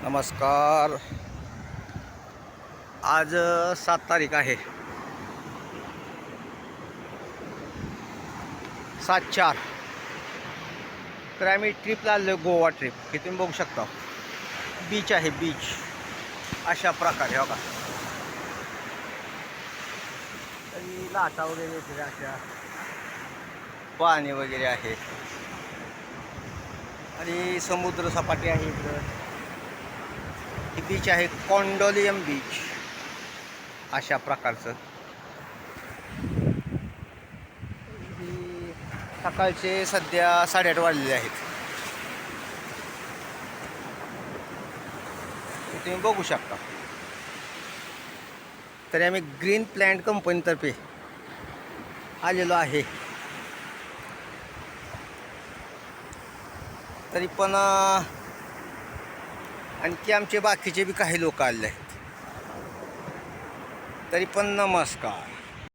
नमस्कार. आज 7 तारीख आहे. 7/4. तर आम्ही ट्रिपला आलो, गोवा ट्रिप. हे तुम्ही बघू शकता, बीच आहे, बीच अशा प्रकारे बघा. तरी लाटा वगैरे येते, अशा पाणी वगैरे आहे आणि समुद्र सपाटी आहे इकडं. ही बीच आहे कोंडोलियम बीच अशा प्रकारचं. सकाळचे सध्या 8:30 वाजलेले आहेत. तुम्ही बघू शकता. तरी आम्ही ग्रीन प्लॅन्ट कंपनीतर्फे आलेलो आहे. तरी पण आणखी आमचे बाकीचे बी काही लोक आले आहेत. तरी पण नमस्कार.